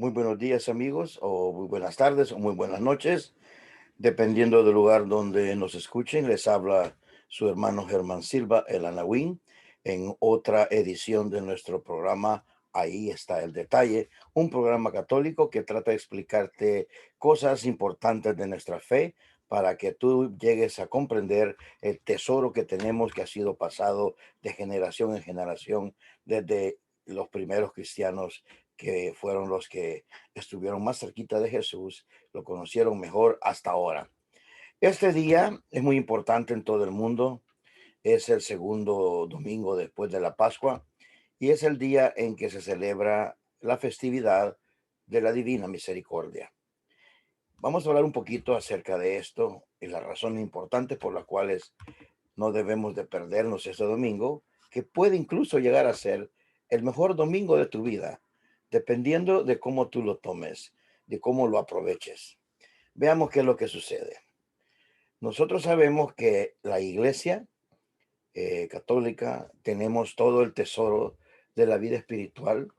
Muy buenos días amigos, o muy buenas tardes, o muy buenas noches, dependiendo del lugar donde nos escuchen. Les habla su hermano Germán Silva, el Anahuín, en otra edición de nuestro programa. Ahí está el detalle, un programa católico que trata de explicarte cosas importantes de nuestra fe para que tú llegues a comprender el tesoro que tenemos que ha sido pasado de generación en generación desde los primeros cristianos, que fueron los que estuvieron más cerquita de Jesús, lo conocieron mejor hasta ahora. Este día es muy importante en todo el mundo. Es el segundo domingo después de la Pascua y es el día en que se celebra la festividad de la Divina Misericordia. Vamos a hablar un poquito acerca de esto y las razones importantes por las cuales no debemos de perdernos este domingo, que puede incluso llegar a ser el mejor domingo de tu vida, dependiendo de cómo tú lo tomes, de cómo lo aproveches. Veamos qué es lo que sucede. Nosotros sabemos que la iglesia católica tenemos todo el tesoro de la vida espiritual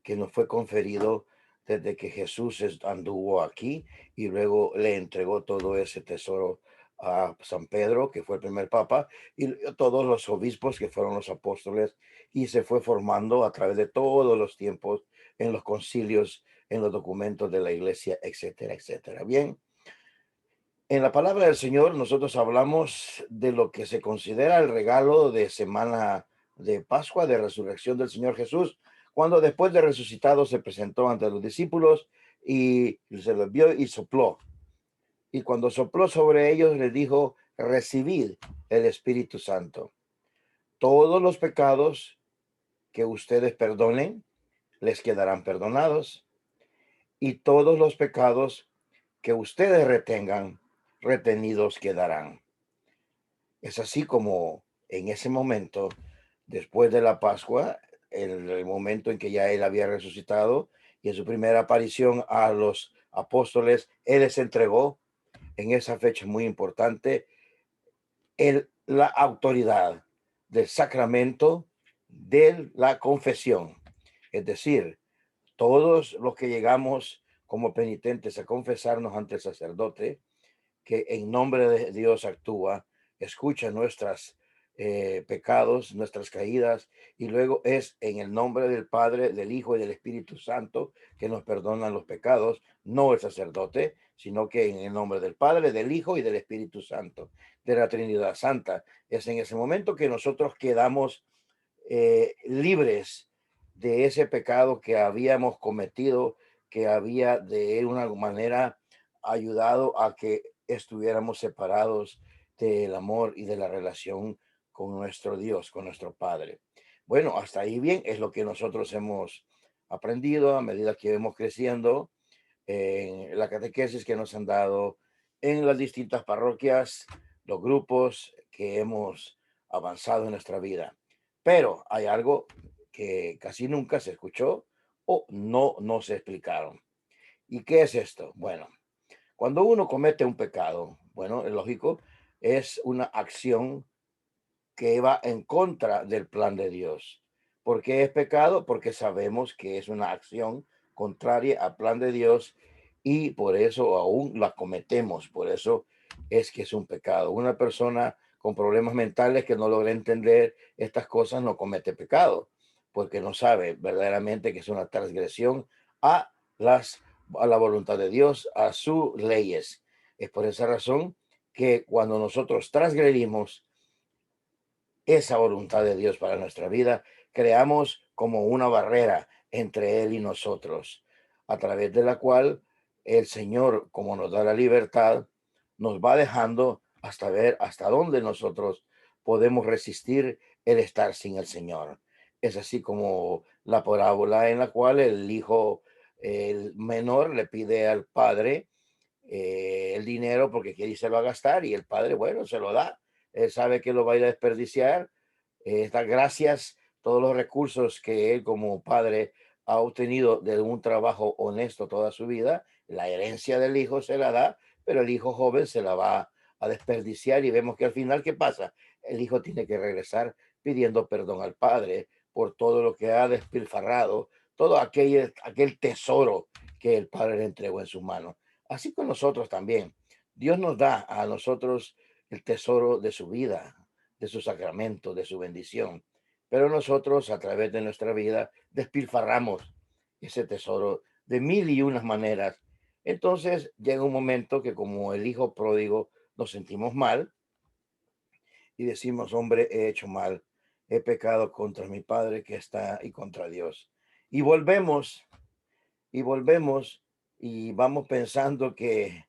que nos fue conferido desde que Jesús anduvo aquí y luego le entregó todo ese tesoro a San Pedro, que fue el primer papa, y a todos los obispos que fueron los apóstoles, y se fue formando a través de todos los tiempos en los concilios, en los documentos de la iglesia, etcétera, etcétera. Bien, en la palabra del Señor nosotros hablamos de lo que se considera el regalo de semana de Pascua, de resurrección del Señor Jesús, cuando después de resucitado se presentó ante los discípulos y se los vio y sopló. Y cuando sopló sobre ellos les dijo: recibid el Espíritu Santo. Todos los pecados que ustedes perdonen les quedarán perdonados, y todos los pecados que ustedes retengan, retenidos quedarán. Es así como en ese momento, después de la Pascua, el momento en que ya él había resucitado y en su primera aparición a los apóstoles, él les entregó en esa fecha muy importante la autoridad del sacramento de la confesión. Es decir, todos los que llegamos como penitentes a confesarnos ante el sacerdote, que en nombre de Dios actúa, escucha nuestras pecados, nuestras caídas, y luego es en el nombre del Padre, del Hijo y del Espíritu Santo que nos perdonan los pecados, no el sacerdote, sino que en el nombre del Padre, del Hijo y del Espíritu Santo, de la Trinidad Santa. Es en ese momento que nosotros quedamos libres de ese pecado que habíamos cometido, que había de una manera ayudado a que estuviéramos separados del amor y de la relación con nuestro Dios, con nuestro Padre. Bueno, hasta ahí bien, es lo que nosotros hemos aprendido a medida que vamos creciendo en la catequesis que nos han dado en las distintas parroquias, los grupos que hemos avanzado en nuestra vida. Pero hay algo que casi nunca se escuchó o no nos explicaron. ¿Y qué es esto? Bueno, cuando uno comete un pecado, bueno, es lógico, es una acción que va en contra del plan de Dios. ¿Por qué es pecado? Porque sabemos que es una acción contraria al plan de Dios y por eso aún la cometemos. Por eso es que es un pecado. Una persona con problemas mentales que no logra entender estas cosas no comete pecado, porque no sabe verdaderamente que es una transgresión a las a la voluntad de Dios, a sus leyes. Es por esa razón que cuando nosotros transgredimos esa voluntad de Dios para nuestra vida, creamos como una barrera entre Él y nosotros, a través de la cual el Señor, como nos da la libertad, nos va dejando hasta ver hasta dónde nosotros podemos resistir el estar sin el Señor. Es así como la parábola en la cual el hijo, el menor, le pide al padre el dinero porque quiere irse a gastar, y el padre, bueno, se lo da. Él sabe que lo va a ir a desperdiciar, da gracias todos los recursos que él como padre ha obtenido de un trabajo honesto toda su vida. La herencia del hijo se la da, pero el hijo joven se la va a desperdiciar, y vemos que al final, ¿qué pasa? El hijo tiene que regresar pidiendo perdón al padre por todo lo que ha despilfarrado, todo aquel tesoro que el Padre le entregó en sus manos. Así con nosotros también. Dios nos da a nosotros el tesoro de su vida, de su sacramento, de su bendición. Pero nosotros a través de nuestra vida despilfarramos ese tesoro de mil y unas maneras. Entonces llega un momento que como el hijo pródigo nos sentimos mal y decimos, hombre, he hecho mal, he pecado contra mi Padre que está y contra Dios. Y volvemos y volvemos y vamos pensando que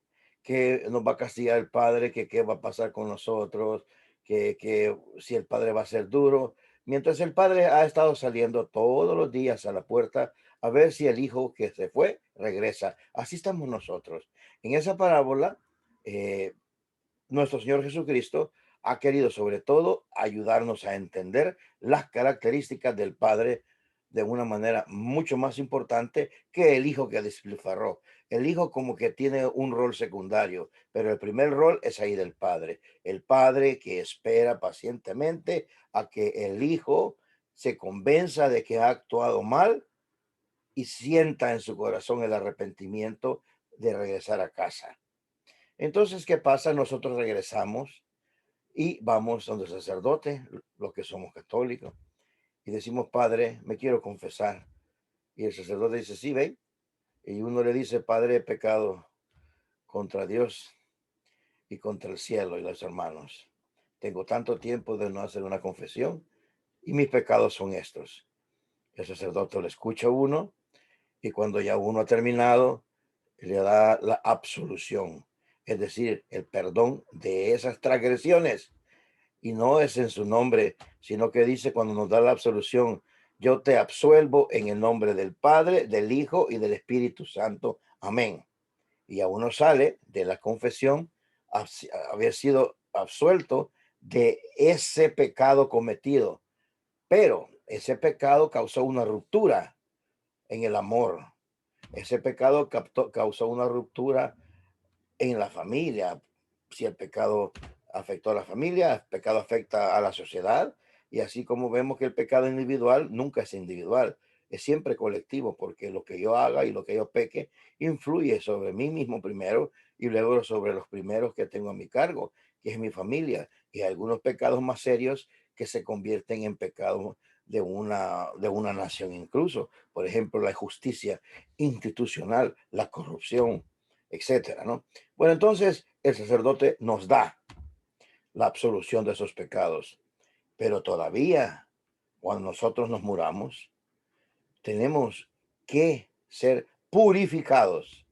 nos va a castigar el Padre, que qué va a pasar con nosotros, que si el Padre va a ser duro, mientras el Padre ha estado saliendo todos los días a la puerta a ver si el Hijo que se fue regresa. Así estamos nosotros. En esa parábola, eh, nuestro Señor Jesucristo ha querido sobre todo ayudarnos a entender las características del Padre de una manera mucho más importante que el hijo que despilfarró. El hijo como que tiene un rol secundario, pero el primer rol es ahí del Padre. El Padre que espera pacientemente a que el hijo se convenza de que ha actuado mal y sienta en su corazón el arrepentimiento de regresar a casa. Entonces, ¿qué pasa? Nosotros regresamos y vamos donde el sacerdote, los que somos católicos, y decimos, Padre, me quiero confesar. Y el sacerdote dice, sí, ven. Y uno le dice, Padre, he pecado contra Dios y contra el cielo y los hermanos. Tengo tanto tiempo de no hacer una confesión y mis pecados son estos. El sacerdote lo escucha a uno y cuando ya uno ha terminado, le da la absolución, es decir, el perdón de esas transgresiones. Y no es en su nombre, sino que dice cuando nos da la absolución, yo te absuelvo en el nombre del Padre, del Hijo y del Espíritu Santo. Amén. Y a uno sale de la confesión haber sido absuelto de ese pecado cometido, pero ese pecado causó una ruptura en el amor. Ese pecado causó una ruptura en la familia. Si el pecado afectó a la familia, el pecado afecta a la sociedad. Y así como vemos que el pecado individual nunca es individual, es siempre colectivo, porque lo que yo haga y lo que yo peque influye sobre mí mismo primero y luego sobre los primeros que tengo a mi cargo, que es mi familia. Y algunos pecados más serios que se convierten en pecados de una nación incluso. Por ejemplo, la injusticia institucional, la corrupción, etcétera, ¿no? Bueno, entonces el sacerdote nos da la absolución de esos pecados, pero todavía cuando nosotros nos muramos, tenemos que ser purificados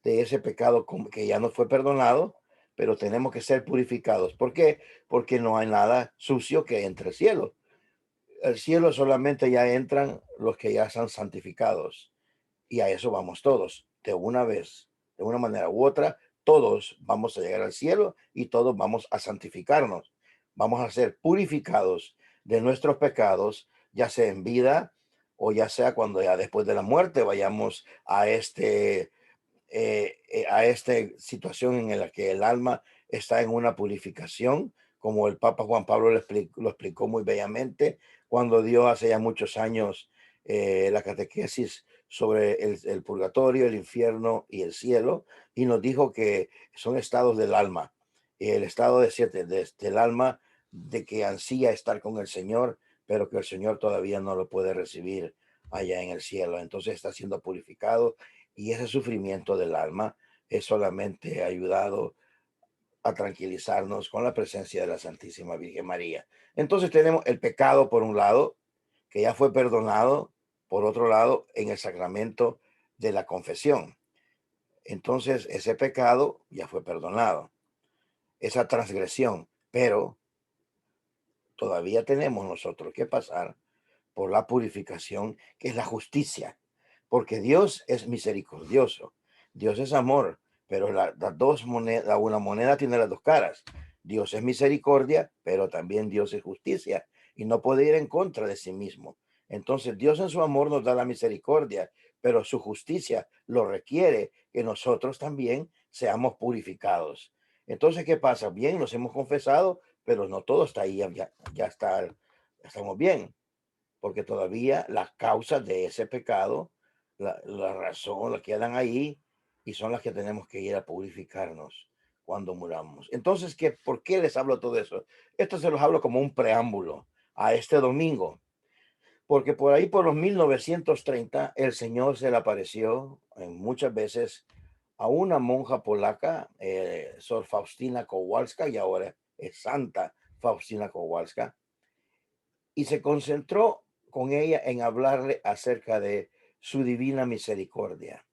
de ese pecado que ya nos fue perdonado, pero tenemos que ser purificados. ¿Por qué? Porque no hay nada sucio que entre el cielo. El cielo solamente ya entran los que ya están santificados. Y a eso vamos todos, de una vez, de una manera u otra, todos vamos a llegar al cielo y todos vamos a santificarnos. Vamos a ser purificados de nuestros pecados, ya sea en vida o ya sea cuando ya después de la muerte vayamos a esta situación en la que el alma está en una purificación, como el Papa Juan Pablo lo explicó muy bellamente cuando dio hace ya muchos años la catequesis sobre el purgatorio, el infierno y el cielo, y nos dijo que son estados del alma. El estado del alma de que ansía estar con el Señor, pero que el Señor todavía no lo puede recibir allá en el cielo. Entonces está siendo purificado y ese sufrimiento del alma es solamente ayudado a tranquilizarnos con la presencia de la Santísima Virgen María. Entonces tenemos el pecado por un lado, que ya fue perdonado, por otro lado, en el sacramento de la confesión. Entonces ese pecado ya fue perdonado, esa transgresión, pero todavía tenemos nosotros que pasar por la purificación, que es la justicia, porque Dios es misericordioso, Dios es amor, pero las dos monedas, una moneda tiene las dos caras. Dios es misericordia, pero también Dios es justicia y no puede ir en contra de sí mismo. Entonces Dios en su amor nos da la misericordia, pero su justicia lo requiere que nosotros también seamos purificados. Entonces, ¿qué pasa? Bien, nos hemos confesado, pero no todo está ahí, ya está, estamos bien porque todavía las causas de ese pecado la razón, las que quedan ahí y son las que tenemos que ir a purificarnos cuando muramos. Entonces, ¿por qué les hablo todo eso? Esto se los hablo como un preámbulo a este domingo, porque por ahí, por los 1930, el Señor se le apareció muchas veces a una monja polaca, Sor Faustina Kowalska, y ahora es Santa Faustina Kowalska, y se concentró con ella en hablarle acerca de su divina misericordia.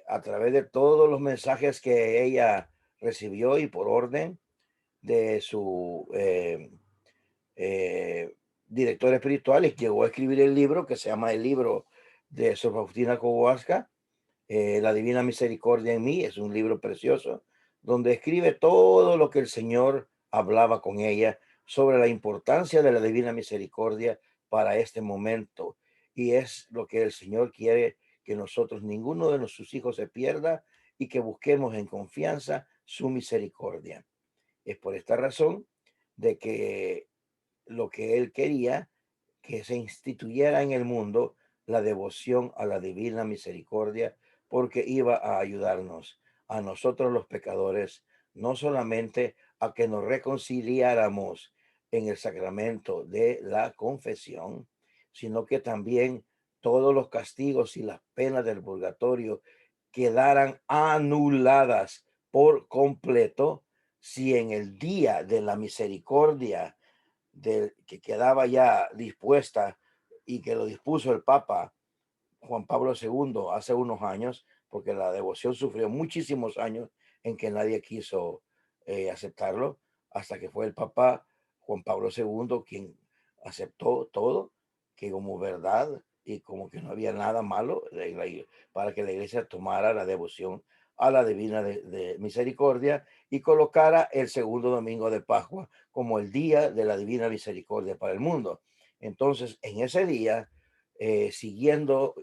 A través de todos los mensajes que ella recibió y por orden de su director espiritual, llegó a escribir el libro que se llama el libro de Sor Faustina Kowalska, La Divina Misericordia en mí. Es un libro precioso donde escribe todo lo que el Señor hablaba con ella sobre la importancia de la Divina Misericordia para este momento. Y es lo que el Señor quiere, que nosotros, ninguno de sus hijos se pierda y que busquemos en confianza su misericordia. Es por esta razón de que lo que Él quería, que se instituyera en el mundo la devoción a la divina misericordia, porque iba a ayudarnos a nosotros los pecadores, no solamente a que nos reconciliáramos en el sacramento de la confesión, sino que también todos los castigos y las penas del purgatorio quedaran anuladas por completo si en el día de la misericordia que quedaba ya dispuesta y que lo dispuso el Papa Juan Pablo II hace unos años, porque la devoción sufrió muchísimos años en que nadie quiso aceptarlo, hasta que fue el Papa Juan Pablo II quien aceptó todo, que como verdad y como que no había nada malo para que la iglesia tomara la devoción a la divina de misericordia y colocara el segundo domingo de Pascua como el día de la divina misericordia para el mundo. Entonces, en ese día, siguiendo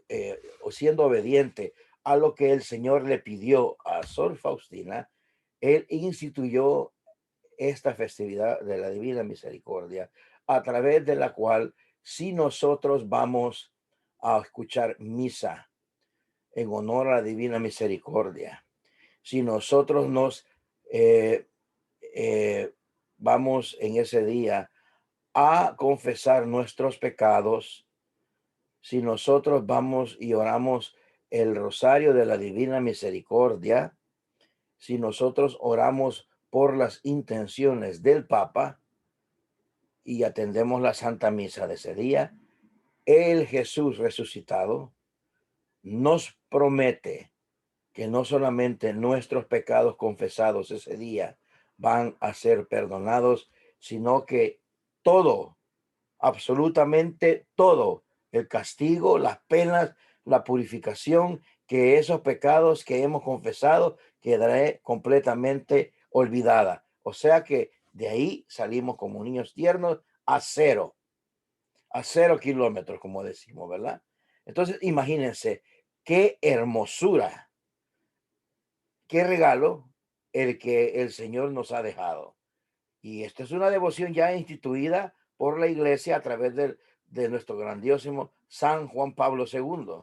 o siendo obediente a lo que el Señor le pidió a Sor Faustina, él instituyó esta festividad de la Divina Misericordia, a través de la cual, si nosotros vamos a escuchar misa en honor a la Divina Misericordia, si nosotros nos eh, vamos en ese día a confesar nuestros pecados, si nosotros vamos y oramos el rosario de la Divina Misericordia, si nosotros oramos por las intenciones del Papa y atendemos la Santa Misa de ese día, el Jesús resucitado nos promete que no solamente nuestros pecados confesados ese día van a ser perdonados, sino que todo, absolutamente todo, el castigo, las penas, la purificación, que esos pecados que hemos confesado quedará completamente olvidada. O sea que de ahí salimos como niños tiernos a cero kilómetros, como decimos, ¿verdad? Entonces, imagínense qué hermosura, qué regalo el que el Señor nos ha dejado. Y esta es una devoción ya instituida por la iglesia a través de nuestro grandísimo San Juan Pablo II,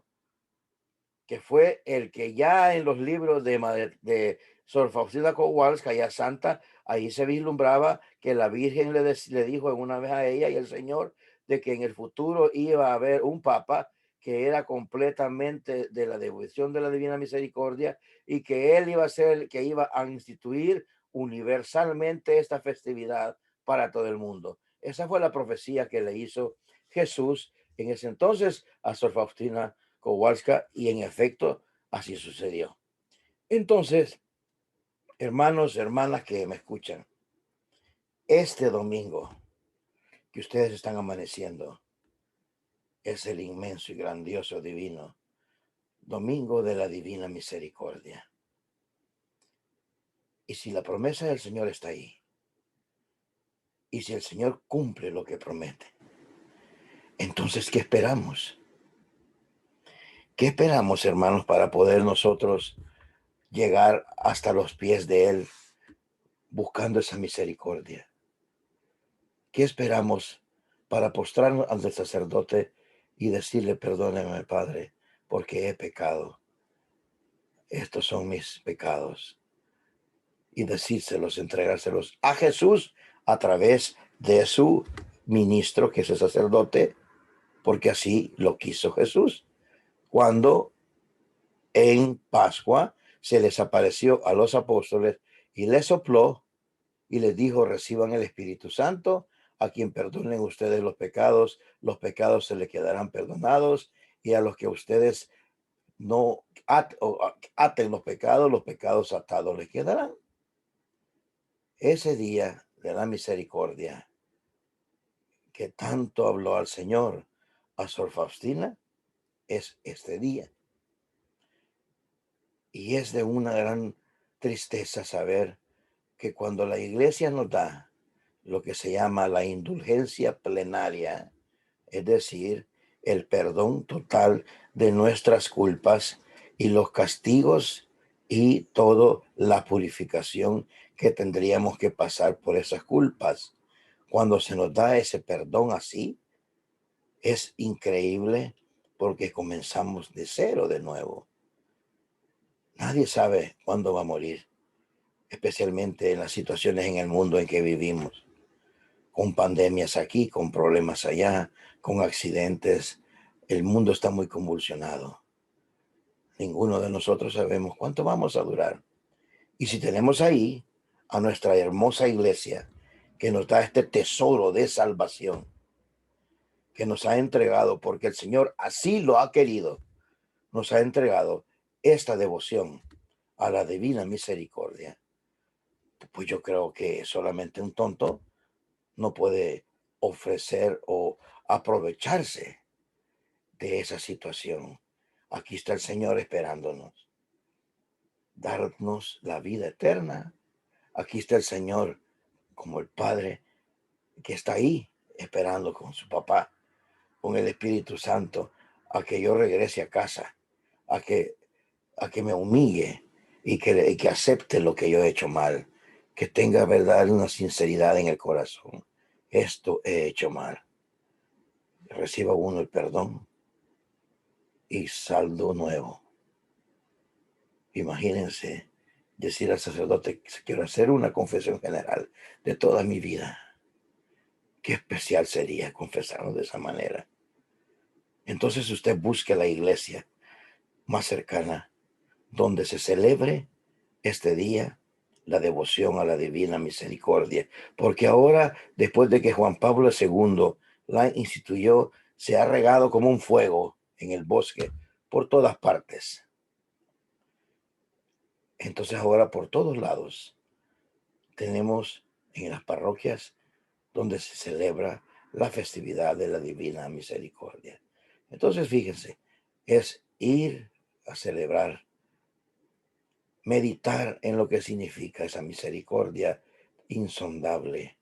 que fue el que ya en los libros de Sor Faustina Kowalska, ya santa, ahí se vislumbraba que la Virgen le dijo en una vez a ella y el Señor de que en el futuro iba a haber un papa que era completamente de la devoción de la Divina Misericordia y que él iba a ser el que iba a instituir universalmente esta festividad para todo el mundo. Esa fue la profecía que le hizo Jesús en ese entonces a Sor Faustina Kowalska, y en efecto así sucedió. Entonces, hermanos, hermanas que me escuchan, este domingo que ustedes están amaneciendo es el inmenso y grandioso divino domingo de la divina misericordia. Y si la promesa del Señor está ahí, y si el Señor cumple lo que promete, entonces, ¿qué esperamos? ¿Qué esperamos, hermanos, para poder nosotros llegar hasta los pies de Él buscando esa misericordia? ¿Qué esperamos para postrarnos ante el sacerdote y decirle: perdóneme, Padre, porque he pecado. Estos son mis pecados. Y decírselos, entregárselos a Jesús a través de su ministro, que es el sacerdote, porque así lo quiso Jesús. Cuando en Pascua se les apareció a los apóstoles y les sopló y les dijo: reciban el Espíritu Santo. A quien perdonen ustedes los pecados se les quedarán perdonados, y a los que ustedes no aten los pecados atados les quedarán. Ese día de la misericordia que tanto habló al Señor a Sor Faustina es este día. Y es de una gran tristeza saber que cuando la Iglesia nos da lo que se llama la indulgencia plenaria, es decir, el perdón total de nuestras culpas y los castigos y toda la purificación que tendríamos que pasar por esas culpas. Cuando se nos da ese perdón así, es increíble porque comenzamos de cero de nuevo. Nadie sabe cuándo va a morir, especialmente en las situaciones en el mundo en que vivimos, con pandemias aquí, con problemas allá, con accidentes. El mundo está muy convulsionado. Ninguno de nosotros sabemos cuánto vamos a durar. Y si tenemos ahí a nuestra hermosa iglesia que nos da este tesoro de salvación, que nos ha entregado, porque el Señor así lo ha querido, nos ha entregado esta devoción a la divina misericordia, pues yo creo que solamente un tonto no puede ofrecer o aprovecharse de esa situación. Aquí está el Señor esperándonos, darnos la vida eterna. Aquí está el Señor como el Padre que está ahí esperando con su papá, con el Espíritu Santo, a que yo regrese a casa, a que, a que me humille y que acepte lo que yo he hecho mal, que tenga verdad y una sinceridad en el corazón. Esto he hecho mal. Reciba uno el perdón y saldo nuevo. Imagínense decir al sacerdote: quiero hacer una confesión general de toda mi vida. Qué especial sería confesarnos de esa manera. Entonces usted busque la iglesia más cercana donde se celebre este día la devoción a la divina misericordia, porque ahora, después de que Juan Pablo II la instituyó, se ha regado como un fuego en el bosque por todas partes. Entonces ahora por todos lados tenemos en las parroquias donde se celebra la festividad de la divina misericordia. Entonces fíjense, es ir a celebrar, meditar en lo que significa esa misericordia insondable.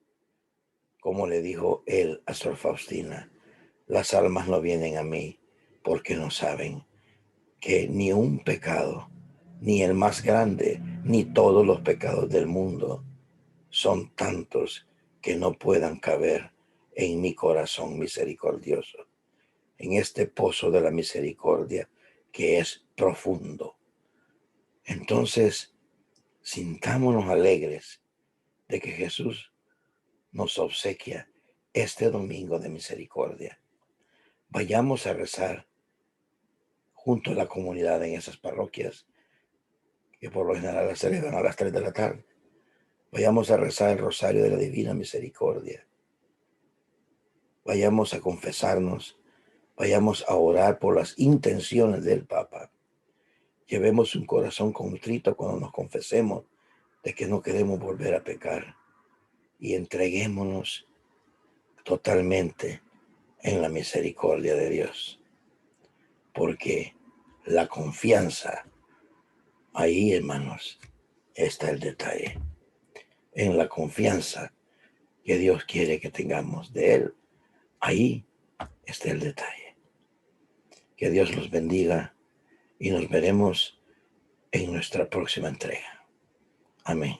Como le dijo él a Sor Faustina: las almas no vienen a mí porque no saben que ni un pecado, ni el más grande, ni todos los pecados del mundo son tantos que no puedan caber en mi corazón misericordioso, en este pozo de la misericordia que es profundo. Entonces, sintámonos alegres de que Jesús nos obsequia este domingo de misericordia. Vayamos a rezar junto a la comunidad en esas parroquias, que por lo general las celebran a las 3 de la tarde. Vayamos a rezar el rosario de la divina misericordia. Vayamos a confesarnos, vayamos a orar por las intenciones del Papa. Llevemos un corazón contrito cuando nos confesemos de que no queremos volver a pecar, y entreguémonos totalmente en la misericordia de Dios, porque la confianza, ahí, hermanos, está el detalle, en la confianza que Dios quiere que tengamos de Él. Ahí está el detalle. Que Dios los bendiga y nos veremos en nuestra próxima entrega. Amén.